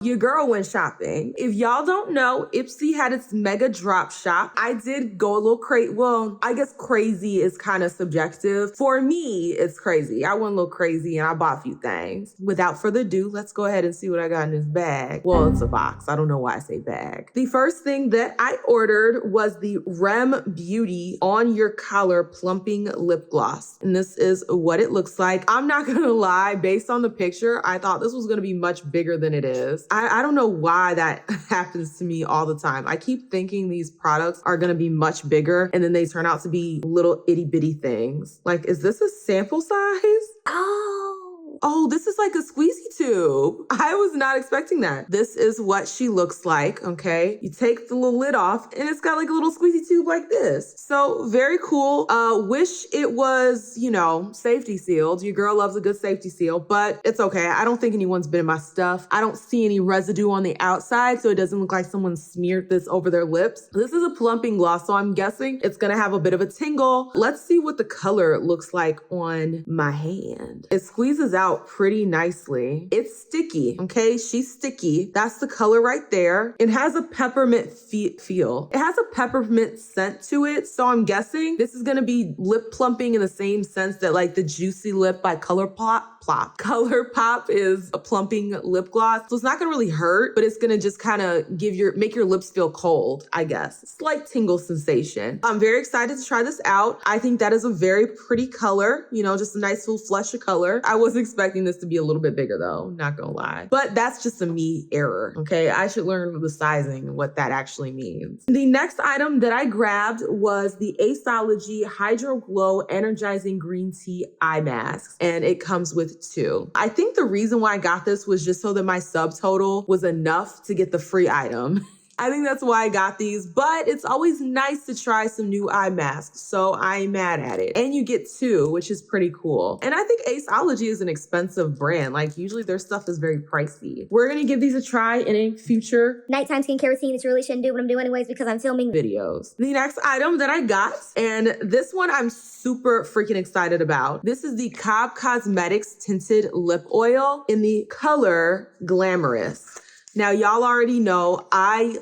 Your girl went shopping. If y'all don't know, Ipsy had its mega drop shop. I did go a little crazy. Well, I guess crazy is kind of subjective. For me, it's crazy. I went a little crazy and I bought a few things. Without further ado, let's go ahead and see what I got in this bag. Well, it's a box. I don't know why I say bag. The first thing that I ordered was the Rem Beauty On Your Collar Plumping Lip Gloss. And this is what it looks like. I'm not gonna lie, based on the picture, I thought this was gonna be much bigger than it is. I don't know why that happens to me all the time. I keep thinking these products are gonna be much bigger and then they turn out to be little itty bitty things. Like, is this a sample size? Oh, this is like a squeezy tube. I was not expecting that. This is what she looks like, okay? You take the little lid off and it's got like a little squeezy tube like this. So very cool. Wish it was, you know, safety sealed. Your girl loves a good safety seal, but it's okay. I don't think anyone's been in my stuff. I don't see any residue on the outside, so it doesn't look like someone smeared this over their lips. This is a plumping gloss, so I'm guessing it's gonna have a bit of a tingle. Let's see what the color looks like on my hand. It squeezes out pretty nicely. It's sticky, okay? She's sticky. That's the color right there. It has a peppermint feel. It has a peppermint scent to it, so I'm guessing this is gonna be lip plumping in the same sense that like the Juicy Lip by ColourPop is a plumping lip gloss. So it's not gonna really hurt, but it's gonna just kind of make your lips feel cold, I guess. Slight tingle sensation. I'm very excited to try this out. I think that is a very pretty color, you know, just a nice little flush of color. I was expecting this to be a little bit bigger though, not gonna lie. But that's just a me error, okay? I should learn the sizing and what that actually means. The next item that I grabbed was the Aceology Hydro Glow Energizing Green Tea Eye Mask, and it comes with two. I think the reason why I got this was just so that my subtotal was enough to get the free item. I think that's why I got these, but it's always nice to try some new eye masks, so I ain't mad at it. And you get two, which is pretty cool. And I think Aceology is an expensive brand. Like, usually their stuff is very pricey. We're gonna give these a try in a future nighttime skincare routine that you really shouldn't do, but I'm doing anyways because I'm filming videos. The next item that I got, and this one I'm super freaking excited about. This is the Cobb Cosmetics Tinted Lip Oil in the color Glamorous. Now, y'all already know I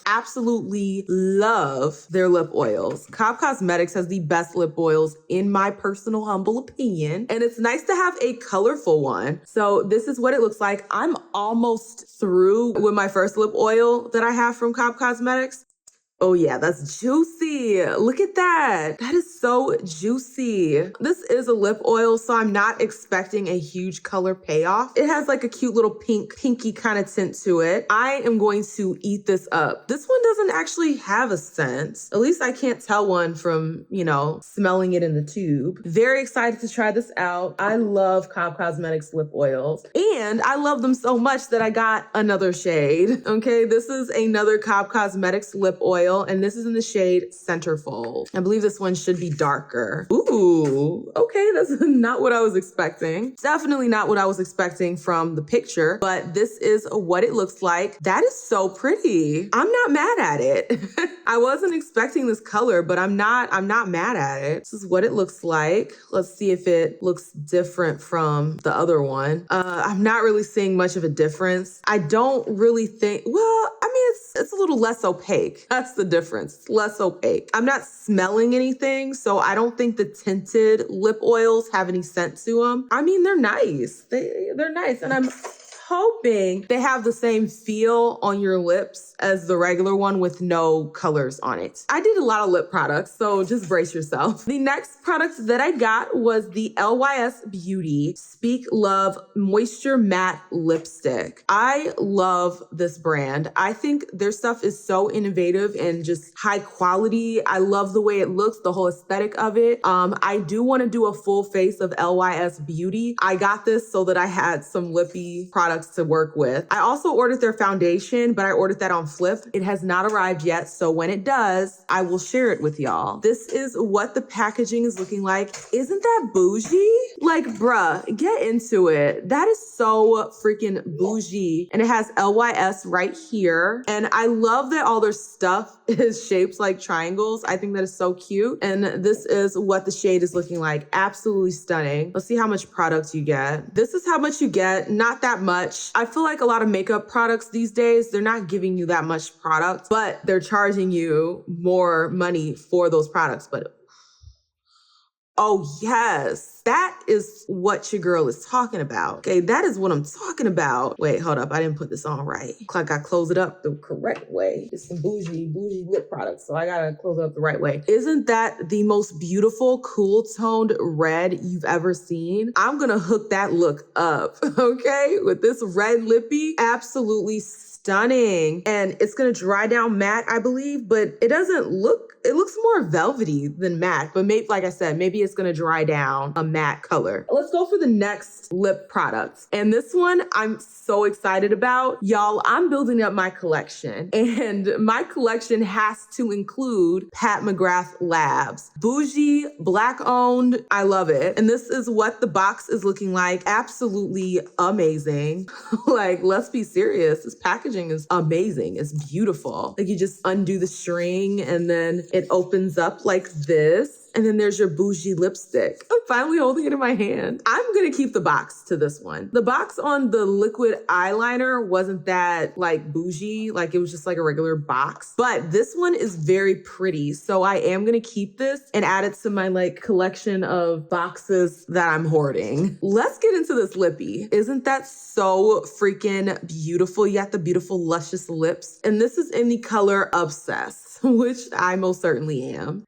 absolutely love their lip oils. Cobb Cosmetics has the best lip oils in my personal humble opinion, and it's nice to have a colorful one. So this is what it looks like. I'm almost through with my first lip oil that I have from Cobb Cosmetics. Oh yeah, that's juicy. Look at that. That is so juicy. This is a lip oil, so I'm not expecting a huge color payoff. It has like a cute little pinky kind of tint to it. I am going to eat this up. This one doesn't actually have a scent. At least I can't tell one from, you know, smelling it in the tube. Very excited to try this out. I love Cobb Cosmetics lip oils, and I love them so much that I got another shade. Okay, this is another Cobb Cosmetics lip oil, and this is in the shade Centerfold. I believe this one should be darker. Ooh, okay, that's not what I was expecting. Definitely not what I was expecting from the picture, but this is what it looks like. That is so pretty. I'm not mad at it. I wasn't expecting this color, but I'm not mad at it. This is what it looks like. Let's see if it looks different from the other one. I'm not really seeing much of a difference. I don't really think, well, I mean, it's a little less opaque. That's the difference. It's less opaque. I'm not smelling anything, so I don't think the tinted lip oils have any scent to them. I mean, they're nice. They're nice, and I'm hoping they have the same feel on your lips as the regular one with no colors on it. I did a lot of lip products, so just brace yourself. The next product that I got was the LYS Beauty Speak Love Moisture Matte Lipstick. I love this brand. I think their stuff is so innovative and just high quality. I love the way it looks, the whole aesthetic of it. I do want to do a full face of LYS Beauty. I got this so that I had some lippy products to work with. I also ordered their foundation, but I ordered that on Flip. It has not arrived yet, so when it does, I will share it with y'all. This is what the packaging is looking like. Isn't that bougie? Like, bruh, get into it. That is so freaking bougie. And it has LYS right here. And I love that all their stuff is shaped like triangles. I think that is so cute. And this is what the shade is looking like. Absolutely stunning. Let's see how much product you get. This is how much you get. Not that much. much. I feel like a lot of makeup products these days, they're not giving you that much product, but they're charging you more money for those products. But oh, yes. That is what your girl is talking about. Okay, that is what I'm talking about. Wait, hold up. I didn't put this on right. I gotta close it up the correct way. It's some bougie lip products, so I gotta close it up the right way. Isn't that the most beautiful, cool toned red you've ever seen? I'm gonna hook that look up, okay? With this red lippy, absolutely stunning. And it's gonna dry down matte, I believe, but it doesn't look, it looks more velvety than matte, but maybe, like I said, maybe it's gonna dry down a matte color. Let's go for the next lip product. And this one I'm so excited about. Y'all, I'm building up my collection, and my collection has to include Pat McGrath Labs. Bougie, Black owned, I love it. And this is what the box is looking like. Absolutely amazing. Like, let's be serious. This packaging is amazing. It's beautiful. Like, you just undo the string and then it opens up like this. And then there's your bougie lipstick. I'm finally holding it in my hand. I'm gonna keep the box to this one. The box on the liquid eyeliner wasn't that like bougie, like it was just like a regular box. But this one is very pretty. So I am gonna keep this and add it to my like collection of boxes that I'm hoarding. Let's get into this lippy. Isn't that so freaking beautiful? You got the beautiful luscious lips. And this is in the color Obsessed, which I most certainly am.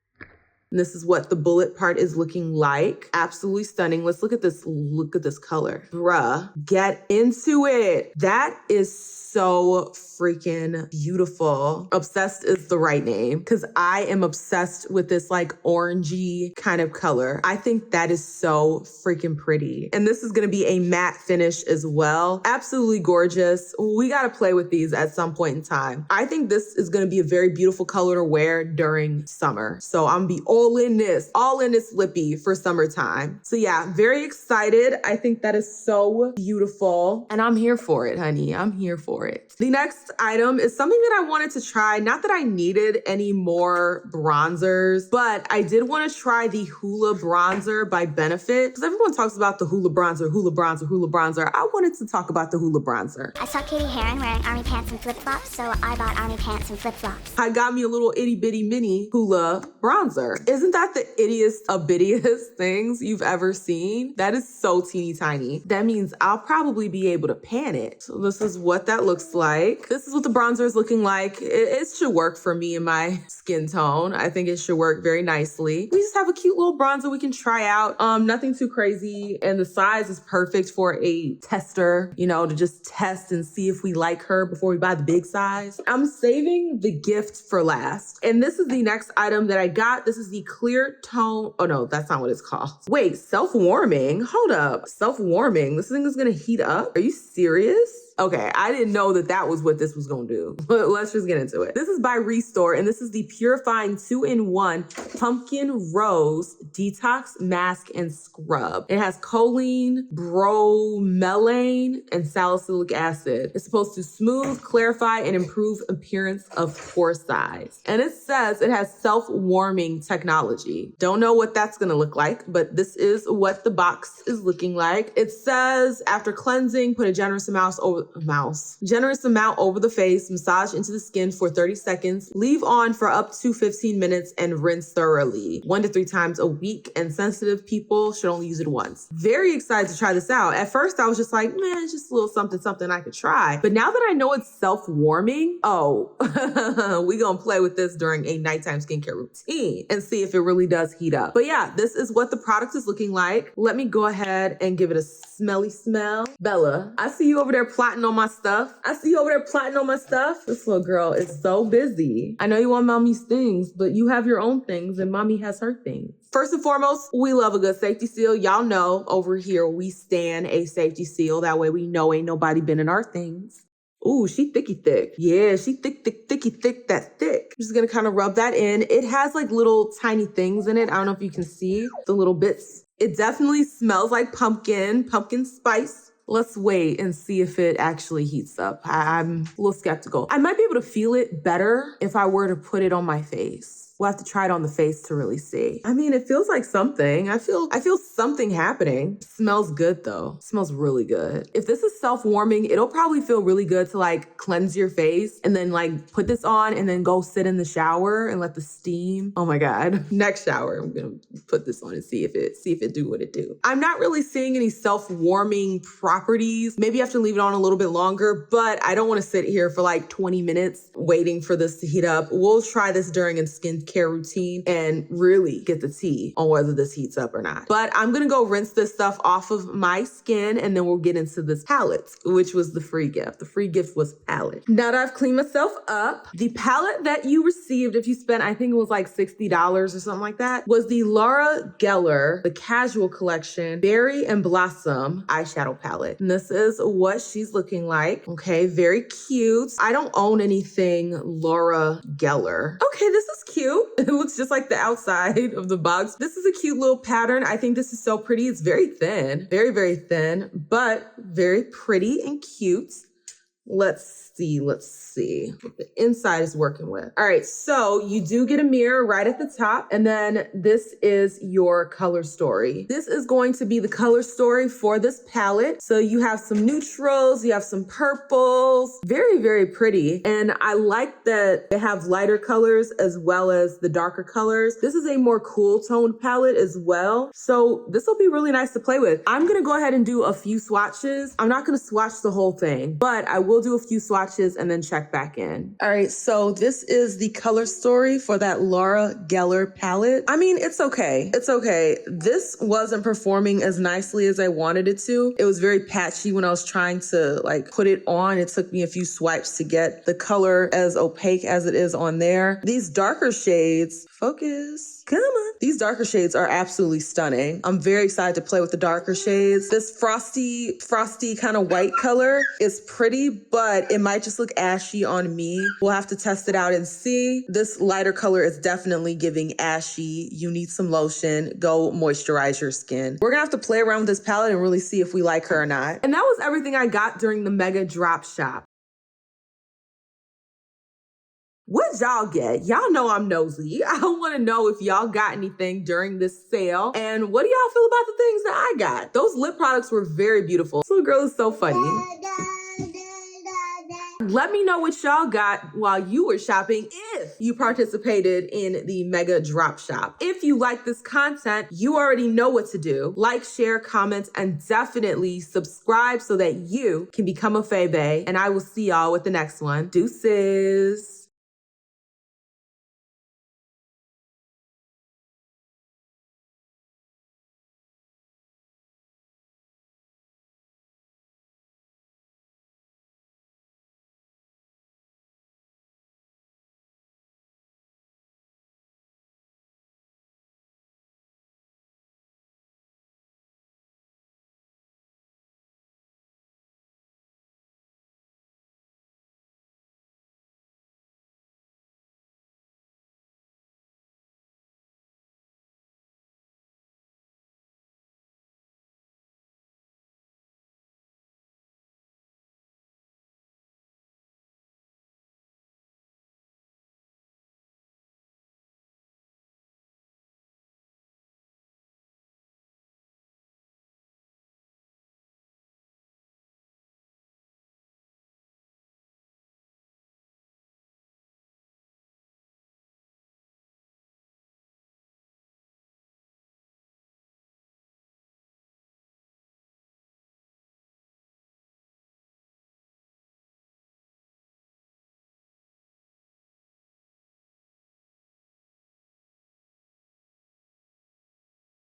And this is what the bullet part is looking like. Absolutely stunning. Let's look at this. Look at this color. Bruh, get into it. That is so freaking beautiful. Obsessed is the right name because I am obsessed with this like orangey kind of color. I think that is so freaking pretty. And this is gonna be a matte finish as well. Absolutely gorgeous. We gotta play with these at some point in time. I think this is gonna be a very beautiful color to wear during summer. So I'm gonna be all in this lippy for summertime. So yeah, very excited. I think that is so beautiful and I'm here for it, honey. I'm here for it. The next item is something that I wanted to try. Not that I needed any more bronzers, but I did want to try the Hoola bronzer by Benefit because everyone talks about the Hoola bronzer, Hoola bronzer, Hoola bronzer. I wanted to talk about the Hoola bronzer. I saw Katie Heron wearing army pants and flip-flops, so I bought army pants and flip-flops. I got me a little itty bitty mini Hoola bronzer. Isn't that the ittiest of bittiest things you've ever seen? That is so teeny tiny. That means I'll probably be able to pan it. So this is what that looks like. This is what the bronzer is looking like. It should work for me and my skin tone. I think it should work very nicely. We just have a cute little bronzer we can try out. Nothing too crazy. And the size is perfect for a tester, you know, to just test and see if we like her before we buy the big size. I'm saving the gift for last. And this is the next item that I got. This is the clear tone. Oh no, that's not what it's called. Wait, self-warming? Hold up, self-warming. This thing is gonna heat up? Are you serious? Okay, I didn't know that that was what this was gonna do, but let's just get into it. This is by Restore, and this is the Purifying 2-in-1 Pumpkin Rose Detox Mask and Scrub. It has choline, bromelain, and salicylic acid. It's supposed to smooth, clarify, and improve appearance of pore size. And it says it has self-warming technology. Don't know what that's gonna look like, but this is what the box is looking like. It says, after cleansing, put a generous amount over the face, massage into the skin for 30 seconds, leave on for up to 15 minutes and rinse thoroughly 1 to 3 times a week. And sensitive people should only use it once. Very excited to try this out. At first I was just like, man, it's just a little something I could try. But now that I know it's self-warming, we gonna play with this during a nighttime skincare routine and see if it really does heat up. But yeah, this is what the product is looking like. Let me go ahead and give it a smelly smell. Bella, I see you over there plotting on my stuff. This little girl is so busy. I know you want mommy's things, but you have your own things and mommy has her things. First and foremost, we love a good safety seal. Y'all know over here we stand a safety seal. That way we know ain't nobody been in our things. Ooh, she thicky thick. Yeah, she thicky thick, that thick. I'm just gonna kind of rub that in. It has like little tiny things in it. I don't know if you can see the little bits. It definitely smells like pumpkin spice. Let's wait and see if it actually heats up. I'm a little skeptical. I might be able to feel it better if I were to put it on my face. We'll have to try it on the face to really see. I mean, it feels like something. I feel something happening. It smells good though. It smells really good. If this is self-warming, it'll probably feel really good to like cleanse your face and then like put this on and then go sit in the shower and let the steam. Oh my God. Next shower, I'm gonna put this on and see if it do what it do. I'm not really seeing any self-warming properties. Maybe you have to leave it on a little bit longer, but I don't want to sit here for like 20 minutes waiting for this to heat up. We'll try this during a skincare routine and really get the tea on whether this heats up or not. But I'm gonna go rinse this stuff off of my skin and then we'll get into this palette, which was the free gift. The free gift was palette. Now that I've cleaned myself up, the palette that you received, if you spent, I think it was like $60 or something like that, was the Laura Geller, the Casual Collection, Berry and Blossom eyeshadow palette. And this is what she's looking like. Okay, very cute. I don't own anything Laura Geller. Okay, this is cute. It looks just like the outside of the box. This is a cute little pattern. I think this is so pretty. It's very thin, very, very thin, but very pretty and cute. Let's see what the inside is working with. All right, so you do get a mirror right at the top, and then this is your color story. This is going to be the color story for this palette. So you have some neutrals, you have some purples, very, very pretty. And I like that they have lighter colors as well as the darker colors. This is a more cool toned palette as well. So this will be really nice to play with. I'm gonna go ahead and do a few swatches. I'm not gonna swatch the whole thing, but I will do a few swatches and then check back in. All right, so this is the color story for that Laura Geller palette. I mean, it's okay. It's okay. This wasn't performing as nicely as I wanted it to. It was very patchy when I was trying to like put it on. It took me a few swipes to get the color as opaque as it is on there. These darker shades, focus, come on. These darker shades are absolutely stunning. I'm very excited to play with the darker shades. This frosty kind of white color is pretty, but it might just look ashy on me. We'll have to test it out and see. This lighter color is definitely giving ashy. You need some lotion. Go moisturize your skin. We're gonna have to play around with this palette and really see if we like her or not. And that was everything I got during the mega drop shop. What y'all get? Y'all know I'm nosy. I want to know if y'all got anything during this sale. And what do y'all feel about the things that I got? Those lip products were very beautiful. This little girl is so funny. Let me know what y'all got while you were shopping if you participated in the mega drop shop. If you like this content, you already know what to do. Like, share, comment, and definitely subscribe so that you can become a Faye Bae. And I will see y'all with the next one. Deuces.